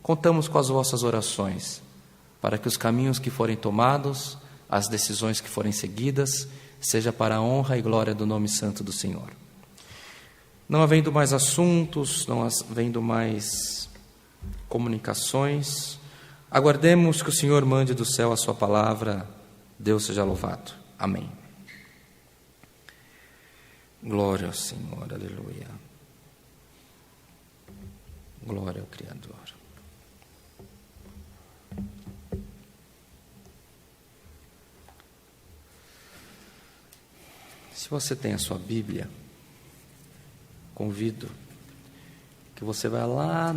contamos com as vossas orações, para que os caminhos que forem tomados, as decisões que forem seguidas, seja para a honra e glória do nome santo do Senhor. Não havendo mais assuntos, não havendo mais comunicações, aguardemos que o Senhor mande do céu a sua palavra. Deus seja louvado. Amém. Glória ao Senhor, aleluia. Glória ao Criador. Se você tem a sua Bíblia, convido que você vá lá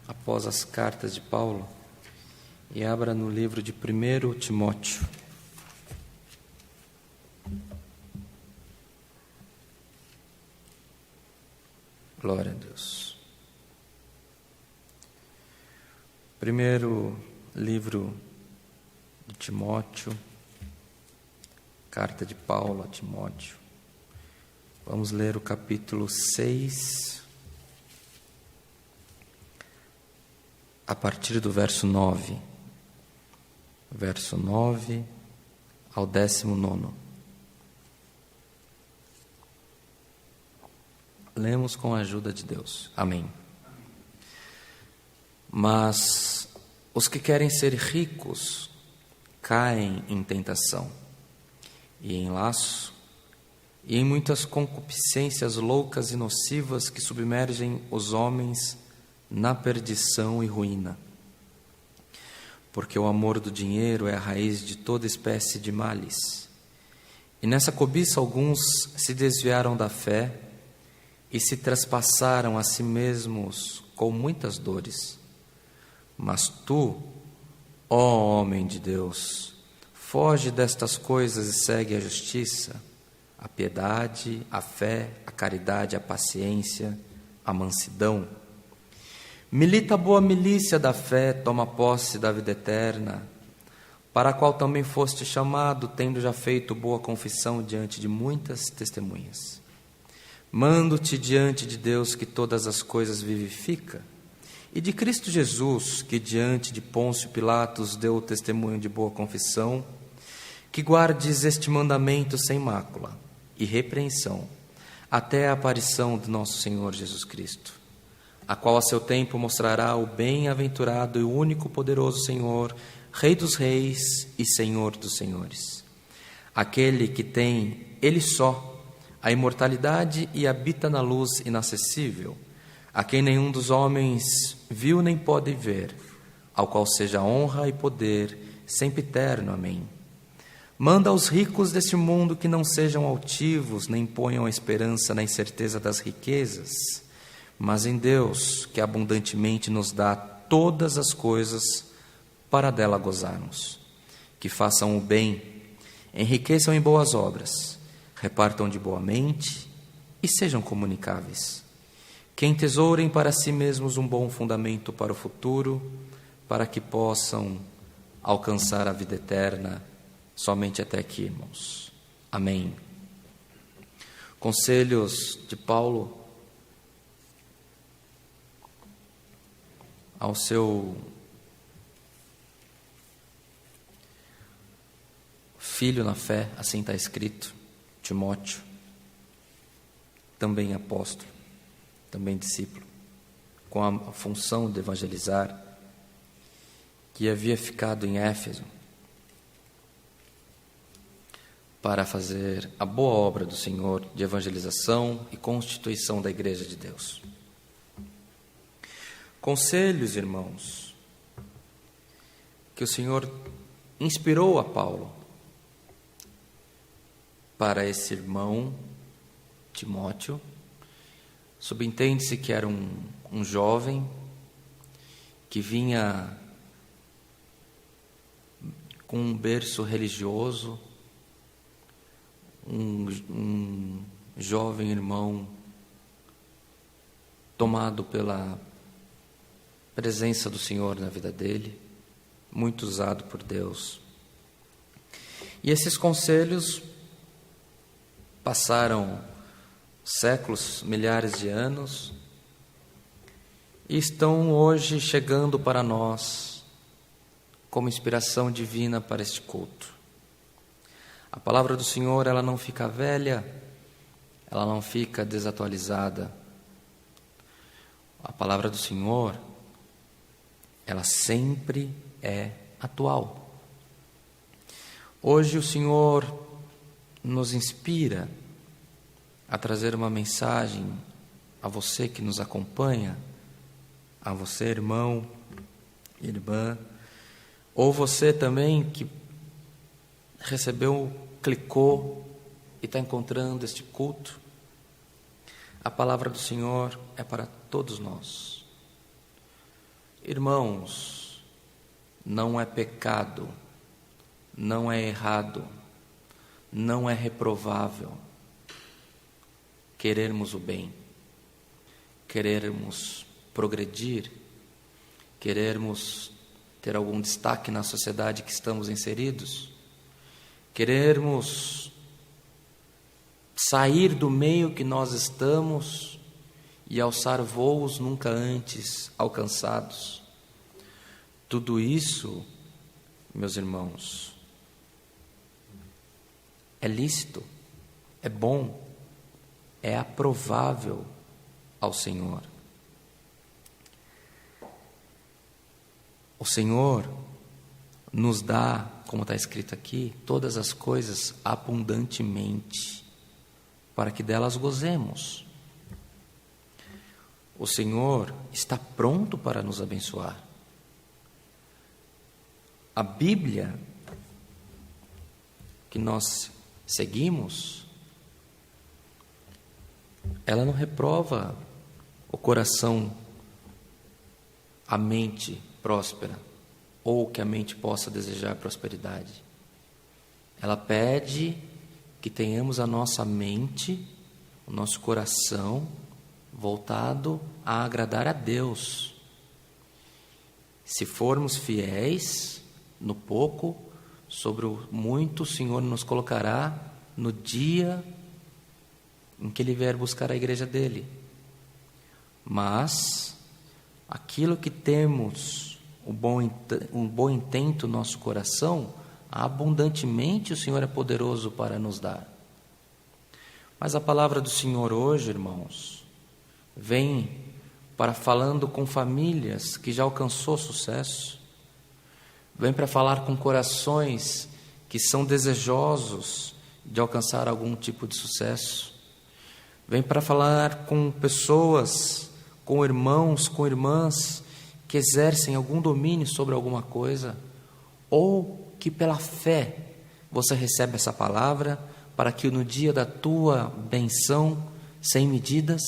após as cartas de Paulo e abra no livro de 1 Timóteo. Glória a Deus. Primeiro livro de Timóteo, carta de Paulo a Timóteo. Vamos ler o capítulo 6, a partir do verso 9. Verso 9 ao 19. Lemos com a ajuda de Deus. Amém. Mas os que querem ser ricos caem em tentação e em laço e em muitas concupiscências loucas e nocivas que submergem os homens na perdição e ruína. Porque o amor do dinheiro é a raiz de toda espécie de males. E nessa cobiça alguns se desviaram da fé e se traspassaram a si mesmos com muitas dores. Mas tu, ó homem de Deus, foge destas coisas e segue a justiça, a piedade, a fé, a caridade, a paciência, a mansidão. Milita a boa milícia da fé, toma posse da vida eterna, para a qual também foste chamado, tendo já feito boa confissão diante de muitas testemunhas. Mando-te diante de Deus que todas as coisas vivifica, e de Cristo Jesus, que diante de Pôncio Pilatos deu o testemunho de boa confissão, que guardes este mandamento sem mácula e repreensão, até a aparição de nosso Senhor Jesus Cristo, a qual a seu tempo mostrará o bem-aventurado e único poderoso Senhor, Rei dos reis e Senhor dos senhores, aquele que tem, Ele só, a imortalidade e habita na luz inacessível, a quem nenhum dos homens viu nem pode ver, ao qual seja honra e poder, sempre eterno. Amém. Manda aos ricos deste mundo que não sejam altivos, nem ponham a esperança na incerteza das riquezas, mas em Deus, que abundantemente nos dá todas as coisas para dela gozarmos. Que façam o bem, enriqueçam em boas obras, repartam de boa mente e sejam comunicáveis. Que entesourem para si mesmos um bom fundamento para o futuro, para que possam alcançar a vida eterna somente até aqui, irmãos. Amém. Conselhos de Paulo ao seu filho na fé, assim está escrito, Timóteo, também apóstolo, também discípulo, com a função de evangelizar, que havia ficado em Éfeso para fazer a boa obra do Senhor de evangelização e constituição da Igreja de Deus. Conselhos, irmãos, que o Senhor inspirou a Paulo para esse irmão Timóteo. Subentende-se que era um jovem que vinha com um berço religioso, um jovem irmão tomado pela presença do Senhor na vida dele, muito usado por Deus. E esses conselhos passaram séculos, milhares de anos, e estão hoje chegando para nós como inspiração divina para este culto. A palavra do Senhor, ela não fica velha, ela não fica desatualizada. A palavra do Senhor, ela sempre é atual. Hoje o Senhor nos inspira a trazer uma mensagem a você que nos acompanha, a você, irmão, irmã, ou você também que recebeu, clicou e está encontrando este culto. A palavra do Senhor é para todos nós. Irmãos, não é pecado, não é errado, não é reprovável querermos o bem, querermos progredir, querermos ter algum destaque na sociedade que estamos inseridos, querermos sair do meio que nós estamos e alçar voos nunca antes alcançados. Tudo isso, meus irmãos, é lícito, é bom, é aprovável ao Senhor. O Senhor nos dá, como está escrito aqui, todas as coisas abundantemente, para que delas gozemos. O Senhor está pronto para nos abençoar. A Bíblia que nós seguimos, ela não reprova o coração, a mente próspera, ou que a mente possa desejar prosperidade. Ela pede que tenhamos a nossa mente, o nosso coração voltado a agradar a Deus. Se formos fiéis no pouco, sobre o muito o Senhor nos colocará no dia em que Ele vier buscar a igreja dele. Mas aquilo que temos, um bom intento no nosso coração, abundantemente o Senhor é poderoso para nos dar. Mas a palavra do Senhor hoje, irmãos, vem para falando com famílias que já alcançou sucesso, vem para falar com corações que são desejosos de alcançar algum tipo de sucesso, vem para falar com pessoas, com irmãos, com irmãs que exercem algum domínio sobre alguma coisa, ou que pela fé você recebe essa palavra para que no dia da tua benção, sem medidas,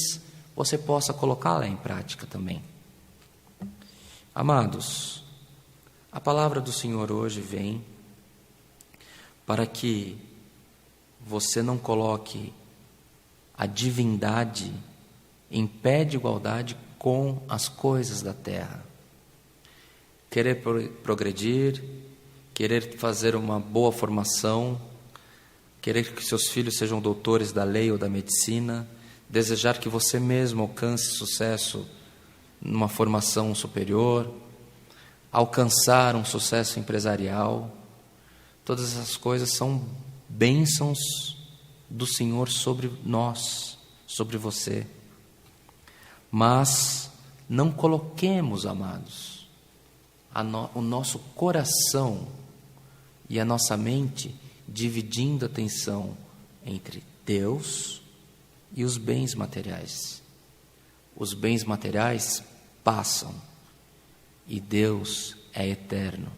você possa colocá-la em prática também. Amados, a palavra do Senhor hoje vem para que você não coloque a divindade em pé de igualdade com as coisas da terra. Querer progredir, querer fazer uma boa formação, querer que seus filhos sejam doutores da lei ou da medicina, desejar que você mesmo alcance sucesso numa formação superior, alcançar um sucesso empresarial, todas essas coisas são bênçãos do Senhor sobre nós, sobre você. Mas não coloquemos, amados, o nosso coração e a nossa mente dividindo a atenção entre Deus e os bens materiais. Os bens materiais passam e Deus é eterno.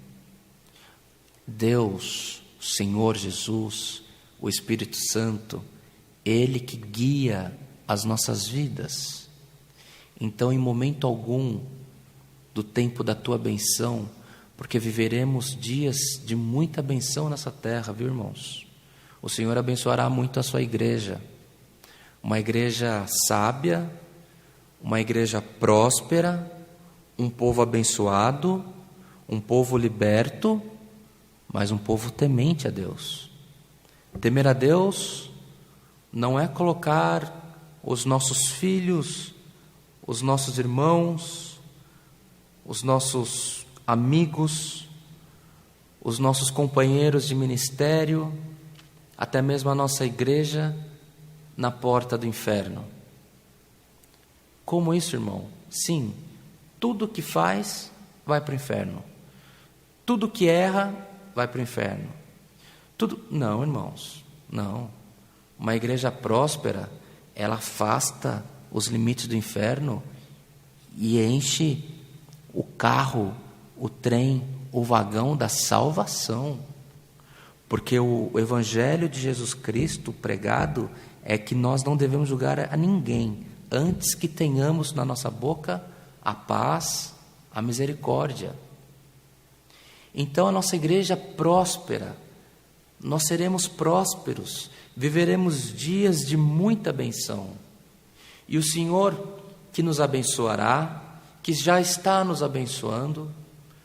Deus, o Senhor Jesus, o Espírito Santo, Ele que guia as nossas vidas. Então, em momento algum do tempo da tua benção, porque viveremos dias de muita benção nessa terra, viu, irmãos? O Senhor abençoará muito a sua igreja, uma igreja sábia, uma igreja próspera, um povo abençoado, um povo liberto, mas um povo temente a Deus. Temer a Deus não é colocar os nossos filhos, os nossos irmãos, os nossos amigos, os nossos companheiros de ministério, até mesmo a nossa igreja, na porta do inferno. Como isso, irmão? Sim, tudo que faz vai para o inferno. Tudo que erra vai para o inferno. Não, irmãos, não. Uma igreja próspera, ela afasta os limites do inferno e enche o carro, o trem, o vagão da salvação. Porque o evangelho de Jesus Cristo pregado é que nós não devemos julgar a ninguém, antes que tenhamos na nossa boca a paz, a misericórdia. Então a nossa igreja próspera, nós seremos prósperos, viveremos dias de muita benção. E o Senhor que nos abençoará, que já está nos abençoando,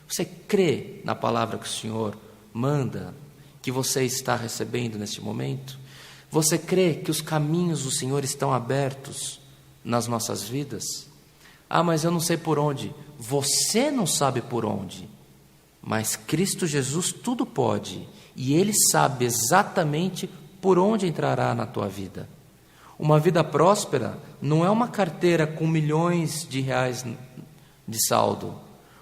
você crê na palavra que o Senhor manda, que você está recebendo neste momento? Você crê que os caminhos do Senhor estão abertos nas nossas vidas? Ah, mas eu não sei por onde. Você não sabe por onde, mas Cristo Jesus tudo pode, e Ele sabe exatamente por onde entrará na tua vida. Uma vida próspera não é uma carteira com milhões de reais de saldo.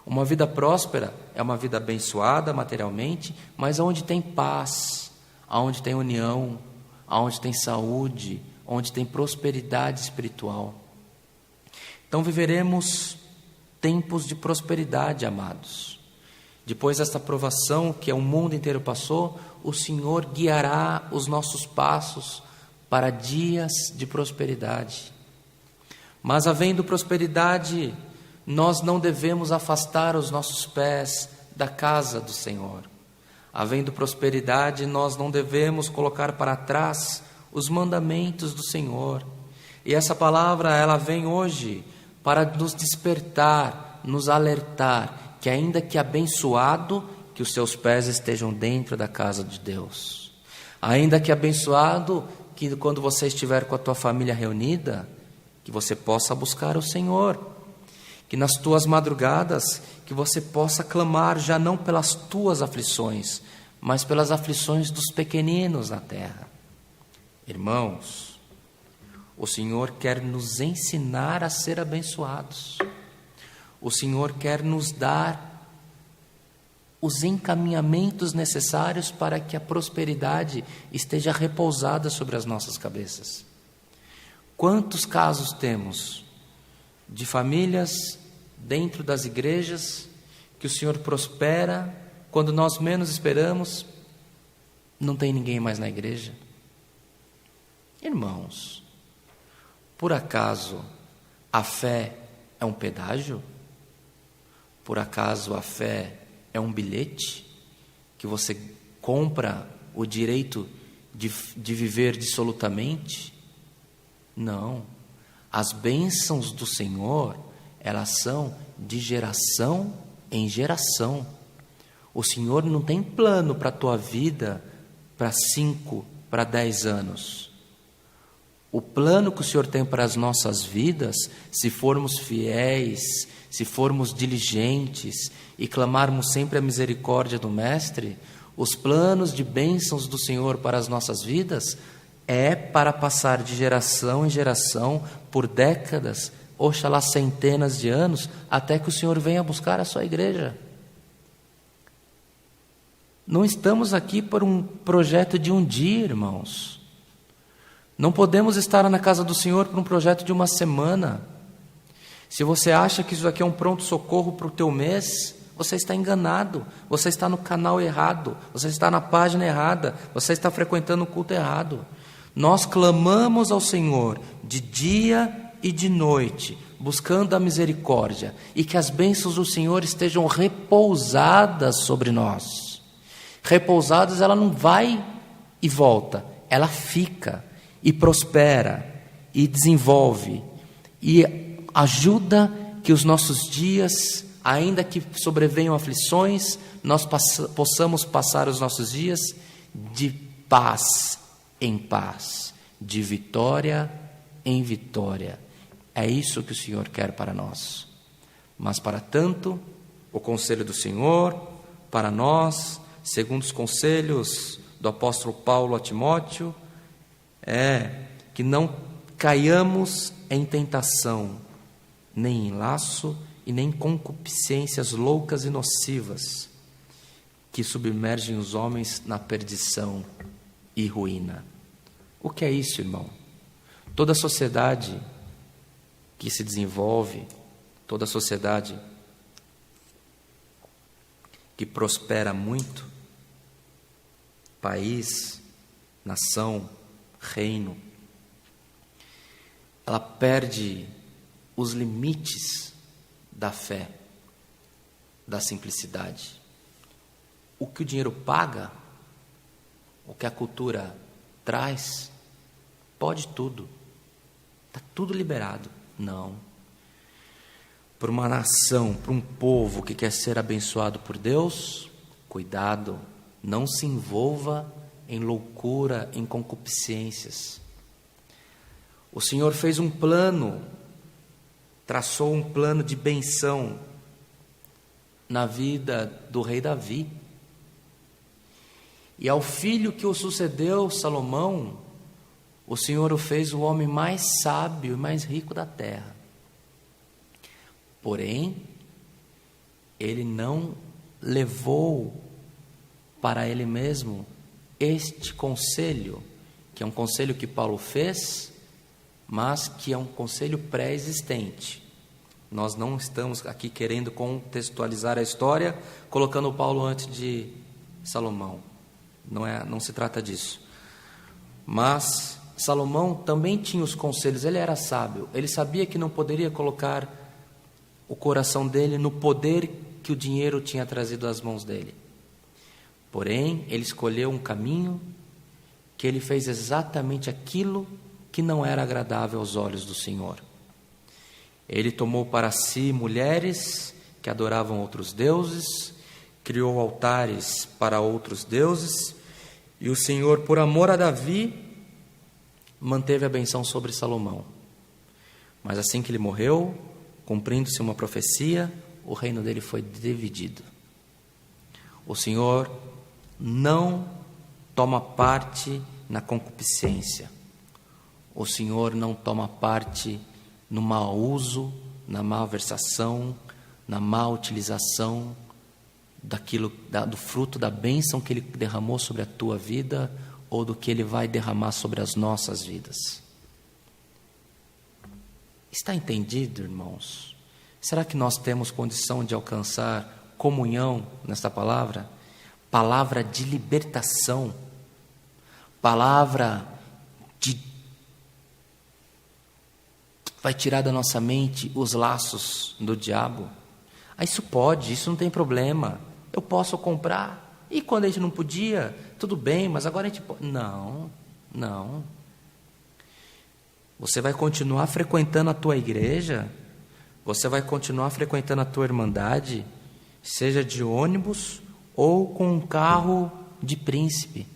Uma vida próspera é uma vida abençoada materialmente, mas onde tem paz, onde tem união, onde tem saúde, onde tem prosperidade espiritual. Então viveremos tempos de prosperidade, amados. Depois desta provação que o mundo inteiro passou, o Senhor guiará os nossos passos para dias de prosperidade. Mas havendo prosperidade, nós não devemos afastar os nossos pés da casa do Senhor. Havendo prosperidade, nós não devemos colocar para trás os mandamentos do Senhor. E essa palavra, ela vem hoje para nos despertar, nos alertar, que ainda que abençoado, que os seus pés estejam dentro da casa de Deus. Ainda que abençoado, que quando você estiver com a tua família reunida, que você possa buscar o Senhor. Que nas tuas madrugadas, que você possa clamar já não pelas tuas aflições, mas pelas aflições dos pequeninos na terra. Irmãos, o Senhor quer nos ensinar a ser abençoados. O Senhor quer nos dar os encaminhamentos necessários para que a prosperidade esteja repousada sobre as nossas cabeças. Quantos casos temos de famílias dentro das igrejas que o Senhor prospera, quando nós menos esperamos, não tem ninguém mais na igreja? Irmãos, por acaso a fé é um pedágio? Por acaso a fé é um bilhete que você compra o direito de viver dissolutamente? Não. As bênçãos do Senhor, elas são de geração em geração. O Senhor não tem plano para a tua vida para 5, para 10 anos. O plano que o Senhor tem para as nossas vidas, se formos fiéis, se formos diligentes e clamarmos sempre a misericórdia do Mestre, os planos de bênçãos do Senhor para as nossas vidas é para passar de geração em geração, por décadas, oxalá centenas de anos, até que o Senhor venha buscar a sua igreja. Não estamos aqui por um projeto de um dia, irmãos. Não podemos estar na casa do Senhor por um projeto de uma semana. Se você acha que isso aqui é um pronto-socorro para o teu mês, você está enganado, você está no canal errado, você está na página errada, você está frequentando o culto errado. Nós clamamos ao Senhor de dia e de noite, buscando a misericórdia, e que as bênçãos do Senhor estejam repousadas sobre nós. Repousadas, ela não vai e volta, ela fica e prospera e desenvolve e ajuda que os nossos dias, ainda que sobrevenham aflições, nós possamos passar os nossos dias de paz em paz, de vitória em vitória. É isso que o Senhor quer para nós. Mas para tanto, o conselho do Senhor, para nós, segundo os conselhos do apóstolo Paulo a Timóteo, é que não caiamos em tentação, nem em laço e nem em concupiscências loucas e nocivas, que submergem os homens na perdição e ruína. O que é isso, irmão? Toda sociedade que se desenvolve, toda sociedade que prospera muito, país, nação, reino, ela perde os limites da fé, da simplicidade. O que o dinheiro paga, o que a cultura traz, pode tudo. Está tudo liberado. Não. Para uma nação, para um povo que quer ser abençoado por Deus, cuidado, não se envolva em loucura, em concupiscências. O Senhor fez um plano, traçou um plano de benção na vida do rei Davi. E ao filho que o sucedeu, Salomão, o Senhor o fez o homem mais sábio e mais rico da terra. Porém, ele não levou para ele mesmo este conselho, que é um conselho que Paulo fez, mas que é um conselho pré-existente. Nós não estamos aqui querendo contextualizar a história, colocando Paulo antes de Salomão. Não se trata disso. Mas Salomão também tinha os conselhos, ele era sábio, ele sabia que não poderia colocar o coração dele no poder que o dinheiro tinha trazido às mãos dele. Porém, ele escolheu um caminho que ele fez exatamente aquilo que não era agradável aos olhos do Senhor. Ele tomou para si mulheres que adoravam outros deuses, criou altares para outros deuses, e o Senhor, por amor a Davi, manteve a benção sobre Salomão. Mas assim que ele morreu, cumprindo-se uma profecia, o reino dele foi dividido. O Senhor não toma parte na concupiscência. O Senhor não toma parte no mau uso, na malversação, na má utilização do fruto da bênção que Ele derramou sobre a tua vida ou do que Ele vai derramar sobre as nossas vidas. Está entendido, irmãos? Será que nós temos condição de alcançar comunhão nesta palavra? Palavra de libertação, palavra de vai tirar da nossa mente os laços do diabo. Isso pode, isso não tem problema. Eu posso comprar. E quando a gente não podia, tudo bem, mas agora a gente pode. Não. Você vai continuar frequentando a tua igreja, você vai continuar frequentando a tua irmandade, seja de ônibus ou com um carro de príncipe,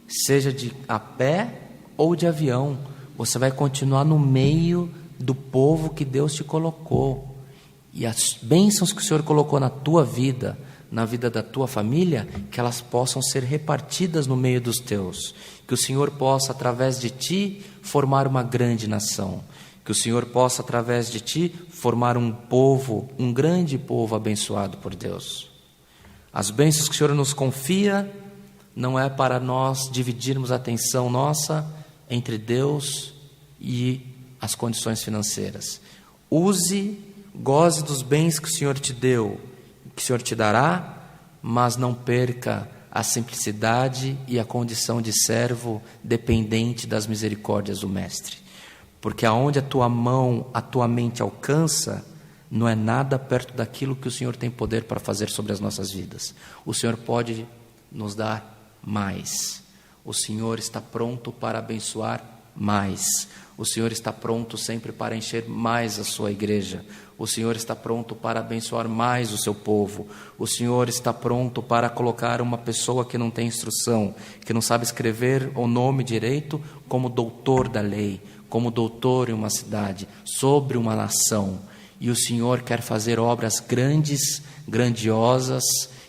seja a pé ou de avião. Você vai continuar no meio do povo que Deus te colocou. E as bênçãos que o Senhor colocou na tua vida, na vida da tua família, que elas possam ser repartidas no meio dos teus. Que o Senhor possa, através de ti, formar uma grande nação. Que o Senhor possa, através de ti, formar um povo, um grande povo abençoado por Deus. As bênçãos que o Senhor nos confia, não é para nós dividirmos a atenção nossa entre Deus e as condições financeiras. Goze dos bens que o Senhor te deu, que o Senhor te dará, mas não perca a simplicidade e a condição de servo dependente das misericórdias do Mestre. Porque aonde a tua mão, a tua mente alcança, não é nada perto daquilo que o Senhor tem poder para fazer sobre as nossas vidas. O Senhor pode nos dar mais. O Senhor está pronto para abençoar mais. O Senhor está pronto sempre para encher mais a sua igreja. O Senhor está pronto para abençoar mais o seu povo. O Senhor está pronto para colocar uma pessoa que não tem instrução, que não sabe escrever o nome direito, como doutor da lei, como doutor em uma cidade, sobre uma nação. e o Senhor quer fazer obras grandes, grandiosas,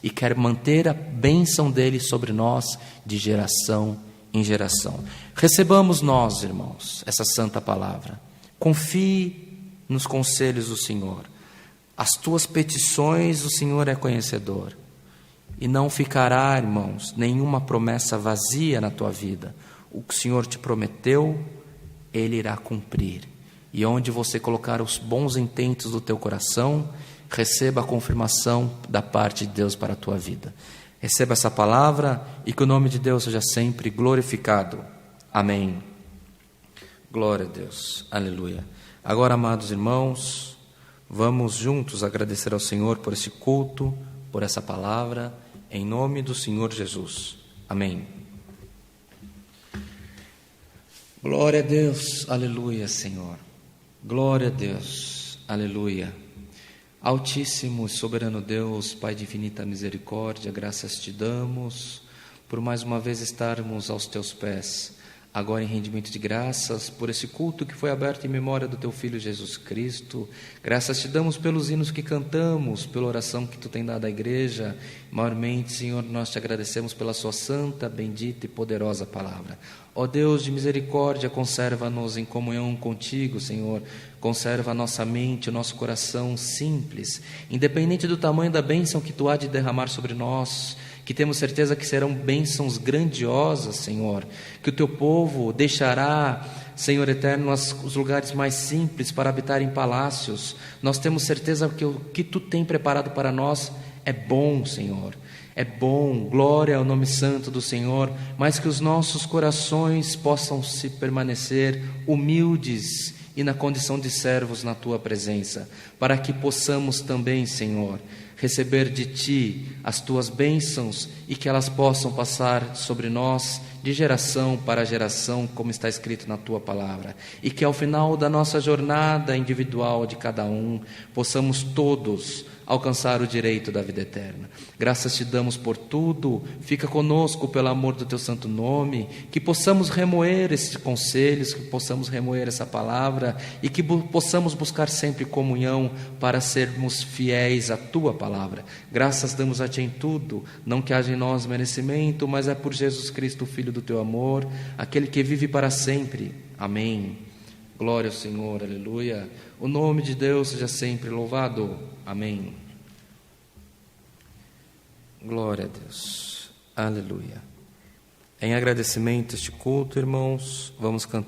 e quer manter a bênção dele sobre nós de geração em geração. Recebamos nós, irmãos, essa santa palavra. Confie nos conselhos do Senhor. As tuas petições o Senhor é conhecedor. E não ficará, irmãos, nenhuma promessa vazia na tua vida. O que o Senhor te prometeu, Ele irá cumprir. E onde você colocar os bons intentos do teu coração, receba a confirmação da parte de Deus para a tua vida. Receba essa palavra e que o nome de Deus seja sempre glorificado. Amém. Glória a Deus. Aleluia. Agora, amados irmãos, vamos juntos agradecer ao Senhor por esse culto, por essa palavra, em nome do Senhor Jesus. Amém. Glória a Deus. Aleluia, Senhor. Glória a Deus. Aleluia. Altíssimo e soberano Deus, Pai de infinita misericórdia, graças te damos por mais uma vez estarmos aos teus pés, agora em rendimento de graças por esse culto que foi aberto em memória do teu Filho Jesus Cristo. Graças te damos pelos hinos que cantamos, pela oração que tu tem dado à igreja. Maiormente, Senhor, nós te agradecemos pela sua santa, bendita e poderosa palavra. Ó Deus de misericórdia, conserva-nos em comunhão contigo, Senhor. Conserva a nossa mente, o nosso coração simples, independente do tamanho da bênção que tu há de derramar sobre nós, que temos certeza que serão bênçãos grandiosas, Senhor, que o teu povo deixará, Senhor eterno, os lugares mais simples para habitar em palácios. Nós temos certeza que o que tu tem preparado para nós é bom, Senhor. É bom, glória ao nome santo do Senhor, mas que os nossos corações possam se permanecer humildes e na condição de servos na tua presença, para que possamos também, Senhor, receber de ti as tuas bênçãos e que elas possam passar sobre nós de geração para geração, como está escrito na tua palavra, e que ao final da nossa jornada individual de cada um, possamos todos alcançar o direito da vida eterna. Graças te damos por tudo. Fica conosco pelo amor do teu santo nome, que possamos remoer esses conselhos, que possamos remoer essa palavra e que possamos buscar sempre comunhão para sermos fiéis à tua palavra. Graças damos a ti em tudo, não que haja em nós merecimento, mas é por Jesus Cristo, Filho do teu amor, aquele que vive para sempre. Amém. Glória ao Senhor, aleluia. O nome de Deus seja sempre louvado. Amém. Glória a Deus, aleluia. Em agradecimento a este culto, irmãos, vamos cantar